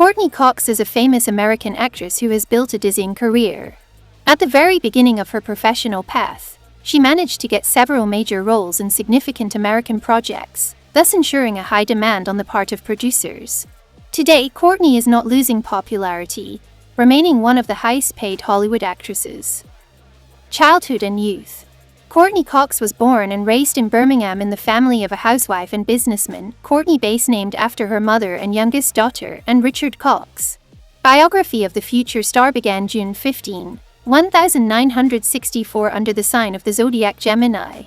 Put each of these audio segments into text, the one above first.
Courteney Cox is a famous American actress who has built a dizzying career. At the very beginning of her professional path, she managed to get several major roles in significant American projects, thus ensuring a high demand on the part of producers. Today, Courteney is not losing popularity, remaining one of the highest-paid Hollywood actresses. Childhood and youth. Courteney Cox was born and raised in Birmingham in the family of a housewife and businessman, Courteney Bass, named after her mother and youngest daughter, and Richard Cox. Biography of the future star began June 15, 1964 under the sign of the zodiac Gemini.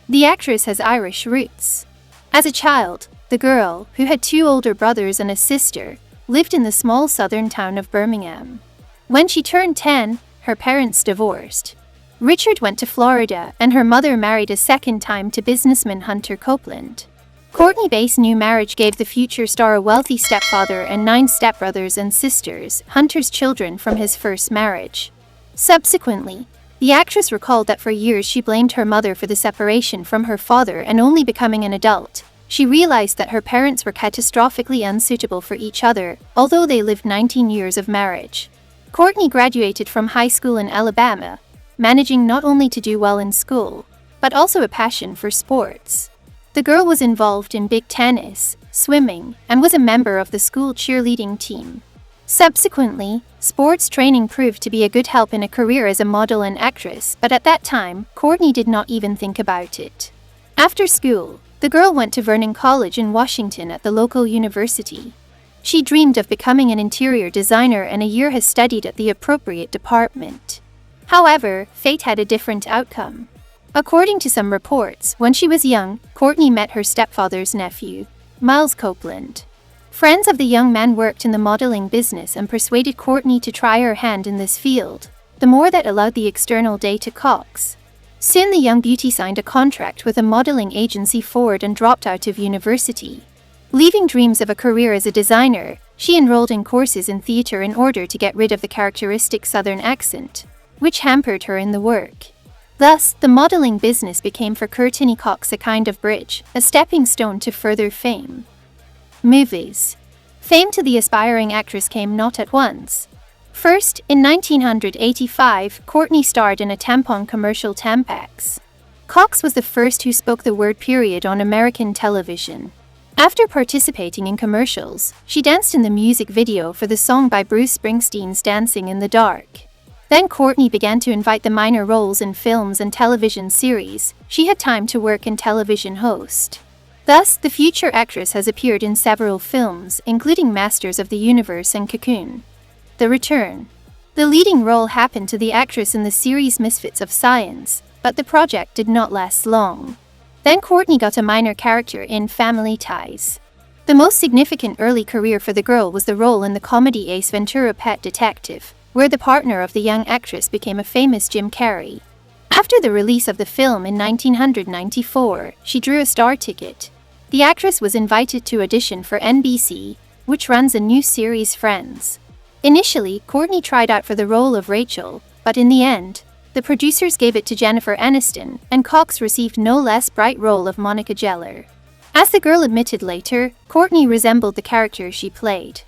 The actress has Irish roots. As a child, the girl, who had two older brothers and a sister, lived in the small southern town of Birmingham. When she turned 10, her parents divorced. Richard went to Florida, and her mother married a second time to businessman Hunter Copeland. Courteney Bass' new marriage gave the future star a wealthy stepfather and 9 stepbrothers and sisters, Hunter's children from his first marriage. Subsequently, the actress recalled that for years she blamed her mother for the separation from her father, and only becoming an adult, she realized that her parents were catastrophically unsuitable for each other, although they lived 19 years of marriage. Courteney graduated from high school in Alabama, managing not only to do well in school, but also a passion for sports. The girl was involved in big tennis, swimming, and was a member of the school cheerleading team. Subsequently, sports training proved to be a good help in a career as a model and actress, but at that time, Courteney did not even think about it. After school, the girl went to Vernon College in Washington at the local university. She dreamed of becoming an interior designer, and a year has studied at the appropriate department. However, fate had a different outcome. According to some reports, when she was young, Courteney met her stepfather's nephew, Miles Copeland. Friends of the young man worked in the modeling business and persuaded Courteney to try her hand in this field, the more that allowed the external day to Cox. Soon the young beauty signed a contract with a modeling agency Ford and dropped out of university. Leaving dreams of a career as a designer, she enrolled in courses in theater in order to get rid of the characteristic Southern accent, which hampered her in the work. Thus, the modeling business became for Courteney Cox a kind of bridge, a stepping stone to further fame. Movies. Fame to the aspiring actress came not at once. First, in 1985, Courteney starred in a tampon commercial Tampax. Cox was the first who spoke the word period on American television. After participating in commercials, she danced in the music video for the song by Bruce Springsteen's Dancing in the Dark. Then Courteney began to invite the minor roles in films and television series. She had time to work in television host. Thus, the future actress has appeared in several films, including Masters of the Universe and Cocoon. The Return. The leading role happened to the actress in the series Misfits of Science, but the project did not last long. Then Courteney got a minor character in Family Ties. The most significant early career for the girl was the role in the comedy Ace Ventura: Pet Detective, where the partner of the young actress became a famous Jim Carrey. After the release of the film in 1994, she drew a star ticket. The actress was invited to audition for NBC, which runs a new series Friends. Initially, Courteney tried out for the role of Rachel, but in the end, the producers gave it to Jennifer Aniston, and Cox received no less bright role of Monica Geller. As the girl admitted later, Courteney resembled the character she played.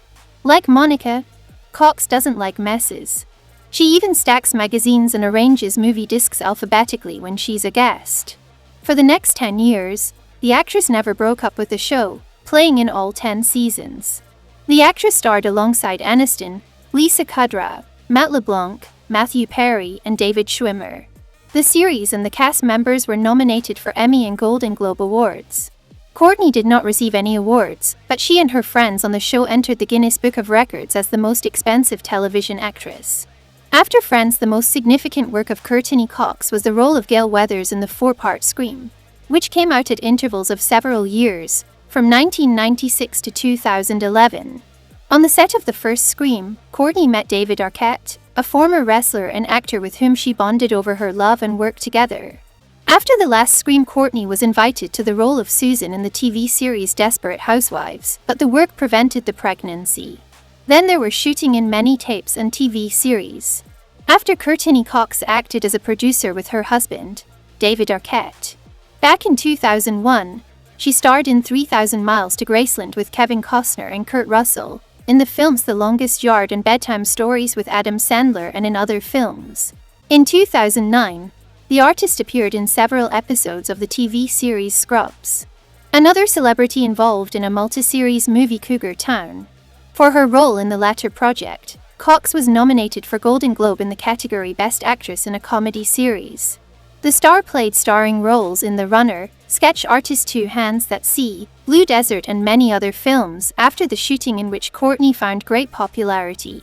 Like Monica, Cox doesn't like messes. She even stacks magazines and arranges movie discs alphabetically when she's a guest. For the next 10 years, the actress never broke up with the show, playing in all 10 seasons. The actress starred alongside Aniston, Lisa Kudrow, Matt LeBlanc, Matthew Perry, and David Schwimmer. The series and the cast members were nominated for Emmy and Golden Globe Awards. Courteney did not receive any awards, but she and her friends on the show entered the Guinness Book of Records as the most expensive television actress. After Friends, the most significant work of Courteney Cox was the role of Gale Weathers in the 4-part Scream, which came out at intervals of several years, from 1996 to 2011. On the set of the first Scream, Courteney met David Arquette, a former wrestler and actor with whom she bonded over her love and worked together. After the last Scream, Courteney was invited to the role of Susan in the TV series Desperate Housewives, but the work prevented the pregnancy. Then there were shooting in many tapes and TV series. After Courteney Cox acted as a producer with her husband, David Arquette. Back in 2001, she starred in 3,000 Miles to Graceland with Kevin Costner and Kurt Russell, in the films The Longest Yard and Bedtime Stories with Adam Sandler and in other films. In 2009, the artist appeared in several episodes of the TV series Scrubs. Another celebrity involved in a multi-series movie Cougar Town. For her role in the latter project, Cox was nominated for Golden Globe in the category Best Actress in a Comedy Series. The star played starring roles in The Runner, Sketch Artist 2 Hands That See, Blue Desert and many other films, after the shooting in which Courtney found great popularity.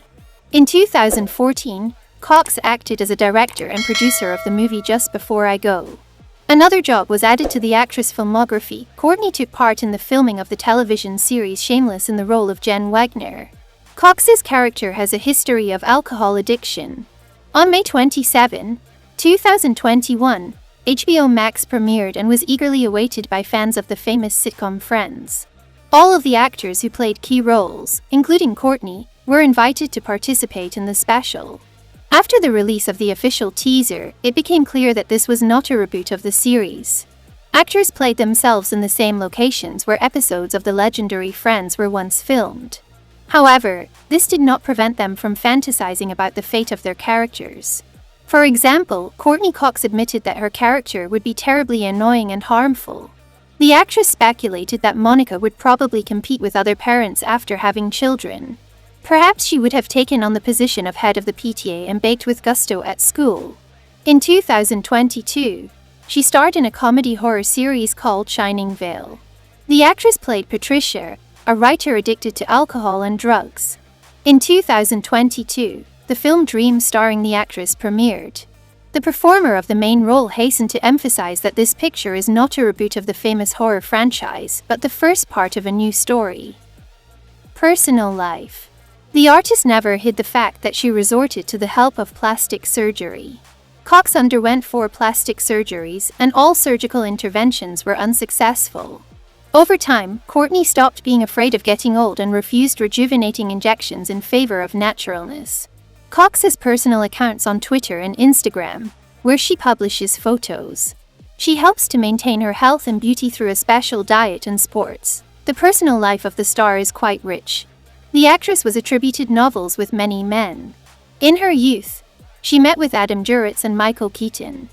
In 2014, Cox acted as a director and producer of the movie Just Before I Go. Another job was added to the actress' filmography. Courtney took part in the filming of the television series Shameless in the role of Jen Wagner. Cox's character has a history of alcohol addiction. On May 27, 2021, HBO Max premiered and was eagerly awaited by fans of the famous sitcom Friends. All of the actors who played key roles, including Courtney, were invited to participate in the special. After the release of the official teaser, it became clear that this was not a reboot of the series. Actors played themselves in the same locations where episodes of the legendary Friends were once filmed. However, this did not prevent them from fantasizing about the fate of their characters. For example, Courteney Cox admitted that her character would be terribly annoying and harmful. The actress speculated that Monica would probably compete with other parents after having children. Perhaps she would have taken on the position of head of the PTA and baked with gusto at school. In 2022, she starred in a comedy horror series called Shining Vale. The actress played Patricia, a writer addicted to alcohol and drugs. In 2022, the film Dream starring the actress premiered. The performer of the main role hastened to emphasize that this picture is not a reboot of the famous horror franchise, but the first part of a new story. Personal life. The artist never hid the fact that she resorted to the help of plastic surgery. Cox underwent 4 plastic surgeries, and all surgical interventions were unsuccessful. Over time, Courtney stopped being afraid of getting old and refused rejuvenating injections in favor of naturalness. Cox has personal accounts on Twitter and Instagram, where she publishes photos. She helps to maintain her health and beauty through a special diet and sports. The personal life of the star is quite rich. The actress was attributed novels with many men. In her youth, she met with Adam Duritz and Michael Keaton.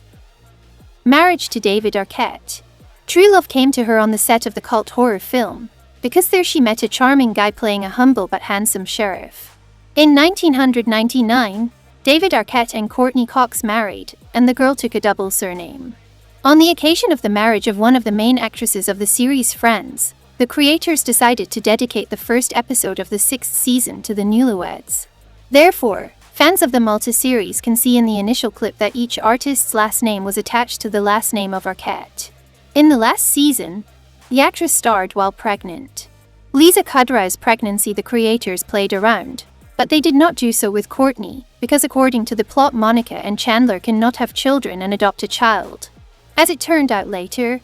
Marriage to David Arquette. True love came to her on the set of the cult horror film, because there she met a charming guy playing a humble but handsome sheriff. In 1999, David Arquette and Courteney Cox married, and the girl took a double surname. On the occasion of the marriage of one of the main actresses of the series Friends, the creators decided to dedicate the first episode of the 6th season to the newlyweds. Therefore, fans of the multi-series can see in the initial clip that each artist's last name was attached to the last name of Arquette. In the last season, the actress starred while pregnant. Lisa Kudrow's pregnancy the creators played around, but they did not do so with Courtney, because according to the plot Monica and Chandler cannot have children and adopt a child. As it turned out later,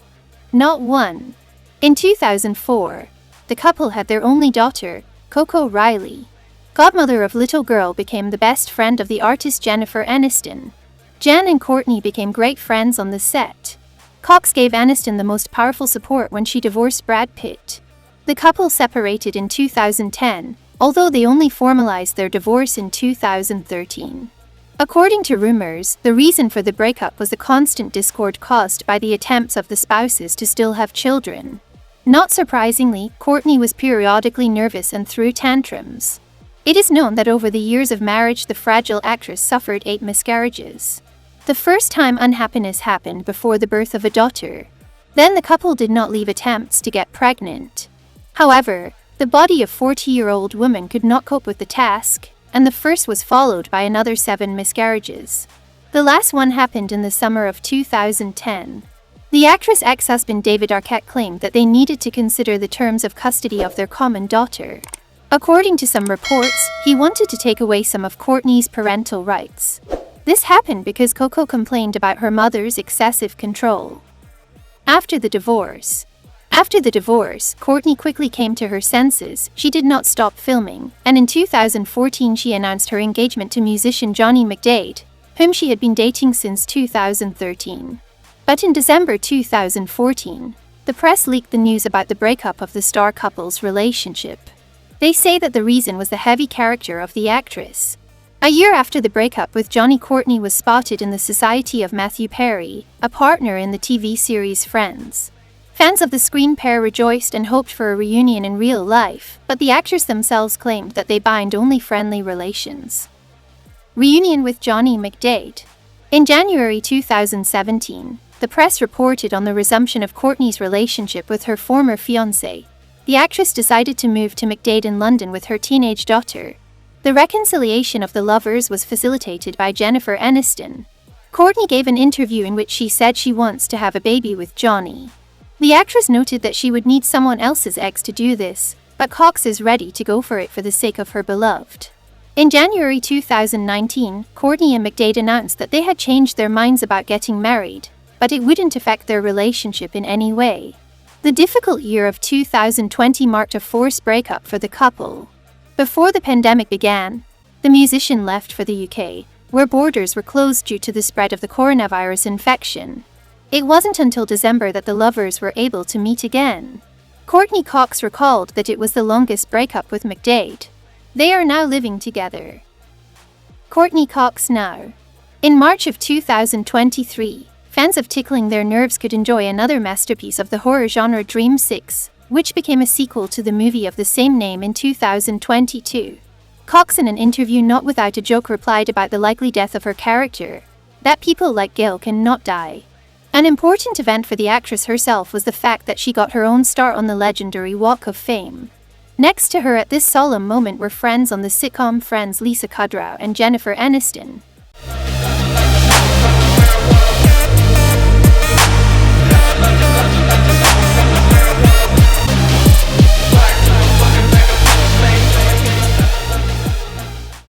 not one. In 2004, the couple had their only daughter, Coco Riley. Godmother of little girl became the best friend of the artist Jennifer Aniston. Jan and Courtney became great friends on the set. Cox gave Aniston the most powerful support when she divorced Brad Pitt. The couple separated in 2010, although they only formalized their divorce in 2013. According to rumors, the reason for the breakup was the constant discord caused by the attempts of the spouses to still have children. Not surprisingly, Courtney was periodically nervous and threw tantrums. It is known that over the years of marriage the fragile actress suffered 8 miscarriages. The first time unhappiness happened before the birth of a daughter. Then the couple did not leave attempts to get pregnant. However, the body of a 40-year-old woman could not cope with the task, and the first was followed by another 7 miscarriages. The last one happened in the summer of 2010. The actress' ex-husband David Arquette claimed that they needed to consider the terms of custody of their common daughter. According to some reports, he wanted to take away some of Courtney's parental rights. This happened because Coco complained about her mother's excessive control. After the divorce, Courtney quickly came to her senses. She did not stop filming, and in 2014 she announced her engagement to musician Johnny McDade, whom she had been dating since 2013. But in December 2014, the press leaked the news about the breakup of the star couple's relationship. They say that the reason was the heavy character of the actress. A year after the breakup with Johnny, Courtney was spotted in the society of Matthew Perry, a partner in the TV series Friends. Fans of the screen pair rejoiced and hoped for a reunion in real life, but the actors themselves claimed that they bind only friendly relations. Reunion with Johnny McDade. In January 2017, the press reported on the resumption of Courtney's relationship with her former fiancé. The actress decided to move to McDade in London with her teenage daughter. The reconciliation of the lovers was facilitated by Jennifer Aniston. Courtney gave an interview in which she said she wants to have a baby with Johnny. The actress noted that she would need someone else's ex to do this, but Cox is ready to go for it for the sake of her beloved. In January 2019, Courtney and McDade announced that they had changed their minds about getting married, but it wouldn't affect their relationship in any way. The difficult year of 2020 marked a forced breakup for the couple. Before the pandemic began, the musician left for the UK, where borders were closed due to the spread of the coronavirus infection. It wasn't until December that the lovers were able to meet again. Courteney Cox recalled that it was the longest breakup with McDade. They are now living together. Courteney Cox now. In March of 2023, fans of Tickling Their Nerves could enjoy another masterpiece of the horror genre, Dream 6, which became a sequel to the movie of the same name in 2022. Cox, in an interview not without a joke, replied about the likely death of her character, that people like Gail cannot die. An important event for the actress herself was the fact that she got her own start on the legendary Walk of Fame. Next to her at this solemn moment were friends on the sitcom Friends, Lisa Kudrow and Jennifer Aniston.